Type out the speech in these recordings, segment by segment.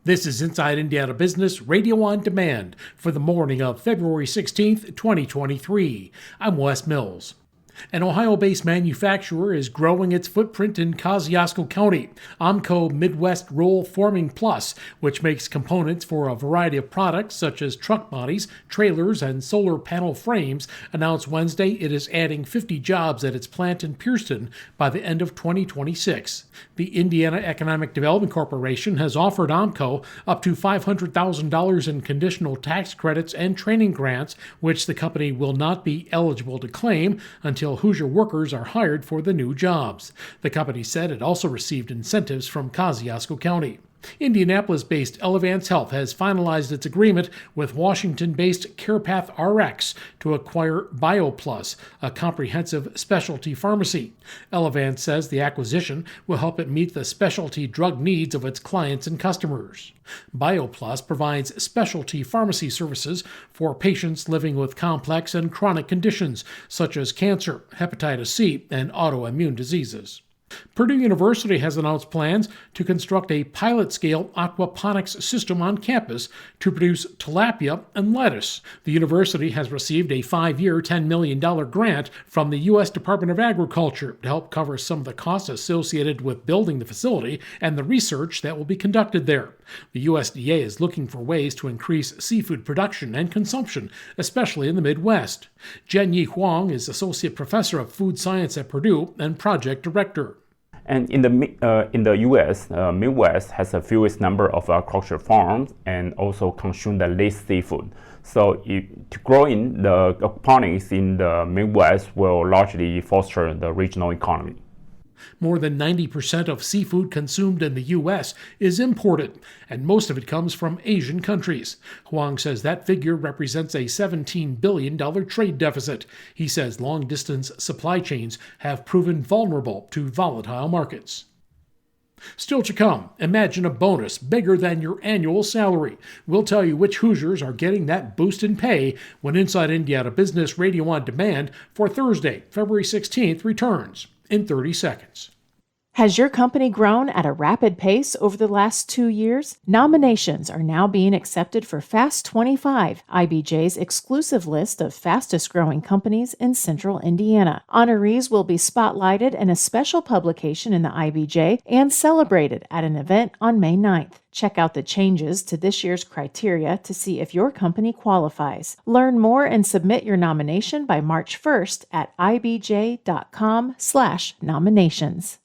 This is Inside Indiana Business Radio on Demand for the morning of February 16th, 2023. I'm Wes Mills. An Ohio-based manufacturer is growing its footprint in Kosciuszko County. AMCO Midwest Roll Forming Plus, which makes components for a variety of products such as truck bodies, trailers, and solar panel frames, announced Wednesday it is adding 50 jobs at its plant in Pierceton by the end of 2026. The Indiana Economic Development Corporation has offered AMCO up to $500,000 in conditional tax credits and training grants, which the company will not be eligible to claim until Hoosier workers are hired for the new jobs. The company said it also received incentives from Kosciuszko County. Indianapolis-based Elevance Health has finalized its agreement with Washington-based CarePath RX to acquire BioPlus, a comprehensive specialty pharmacy. Elevance says the acquisition will help it meet the specialty drug needs of its clients and customers. BioPlus provides specialty pharmacy services for patients living with complex and chronic conditions such as cancer, hepatitis C, and autoimmune diseases. Purdue University has announced plans to construct a pilot-scale aquaponics system on campus to produce tilapia and lettuce. The university has received a 5-year, $10 million grant from the U.S. Department of Agriculture to help cover some of the costs associated with building the facility and the research that will be conducted there. The USDA is looking for ways to increase seafood production and consumption, especially in the Midwest. Jianyi Huang is Associate Professor of Food Science at Purdue and Project Director. And in the U.S., Midwest has the fewest number of aquaculture farms and also consume the least seafood. So to grow in the aquaponics in the Midwest will largely foster the regional economy. More than 90% of seafood consumed in the U.S. is imported, and most of it comes from Asian countries. Huang says that figure represents a $17 billion trade deficit. He says long-distance supply chains have proven vulnerable to volatile markets. Still to come, imagine a bonus bigger than your annual salary. We'll tell you which Hoosiers are getting that boost in pay when Inside Indiana Business Radio on Demand for Thursday, February 16th returns in 30 seconds. Has your company grown at a rapid pace over the last 2 years? Nominations are now being accepted for Fast 25, IBJ's exclusive list of fastest growing companies in Central Indiana. Honorees will be spotlighted in a special publication in the IBJ and celebrated at an event on May 9th. Check out the changes to this year's criteria to see if your company qualifies. Learn more and submit your nomination by March 1st at ibj.com/nominations.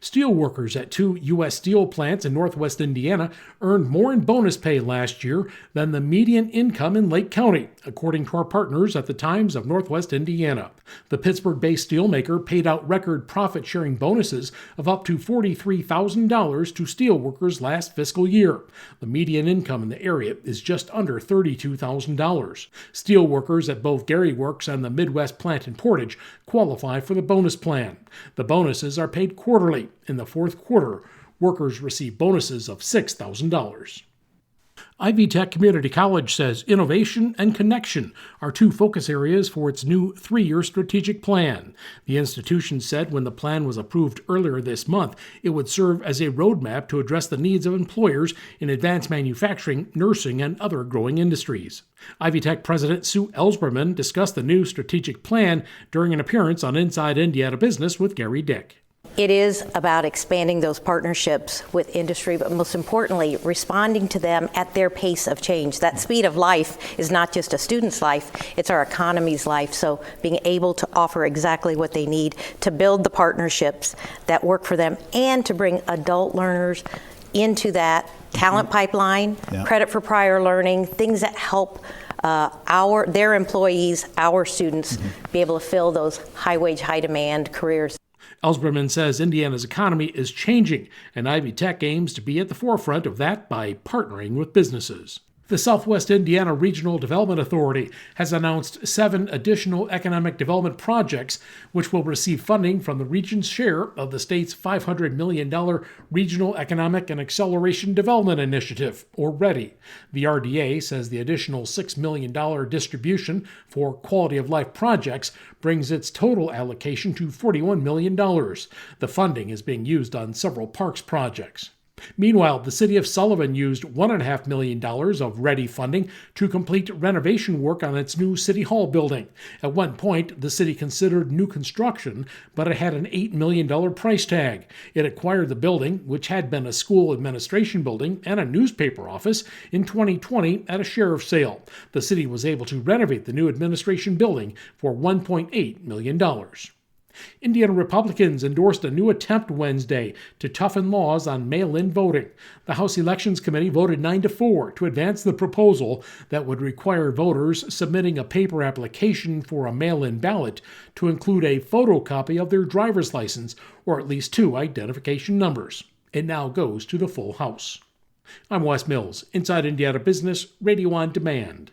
Steel workers at 2 U.S. steel plants in northwest Indiana earned more in bonus pay last year than the median income in Lake County, according to our partners at the Times of Northwest Indiana. The Pittsburgh-based steelmaker paid out record profit-sharing bonuses of up to $43,000 to steel workers last fiscal year. The median income in the area is just under $32,000. Steel workers at both Gary Works and the Midwest plant in Portage qualify for the bonus plan. The bonuses are paid quarterly. In the fourth quarter, workers receive bonuses of $6,000. Ivy Tech Community College says innovation and connection are 2 focus areas for its new 3-year strategic plan. The institution said when the plan was approved earlier this month, it would serve as a roadmap to address the needs of employers in advanced manufacturing, nursing, and other growing industries. Ivy Tech President Sue Ellspermann discussed the new strategic plan during an appearance on Inside Indiana Business with Gary Dick. It is about expanding those partnerships with industry, but most importantly, responding to them at their pace of change. That speed of life is not just a student's life, it's our economy's life. So being able to offer exactly what they need to build the partnerships that work for them and to bring adult learners into that talent pipeline, credit for prior learning, things that help their employees, our students, be able to fill those high-wage, high-demand careers. Ellspermann says Indiana's economy is changing, and Ivy Tech aims to be at the forefront of that by partnering with businesses. The Southwest Indiana Regional Development Authority has announced 7 additional economic development projects which will receive funding from the region's share of the state's $500 million Regional Economic and Acceleration Development Initiative, or READY. The RDA says the additional $6 million distribution for quality of life projects brings its total allocation to $41 million. The funding is being used on several parks projects. Meanwhile, the city of Sullivan used $1.5 million of READY funding to complete renovation work on its new City Hall building. At one point, the city considered new construction, but it had an $8 million price tag. It acquired the building, which had been a school administration building and a newspaper office, in 2020 at a sheriff's sale. The city was able to renovate the new administration building for $1.8 million. Indiana Republicans endorsed a new attempt Wednesday to toughen laws on mail-in voting. The House Elections Committee voted 9-4 to advance the proposal that would require voters submitting a paper application for a mail-in ballot to include a photocopy of their driver's license or at least 2 identification numbers. It now goes to the full House. I'm Wes Mills, Inside Indiana Business, Radio on Demand.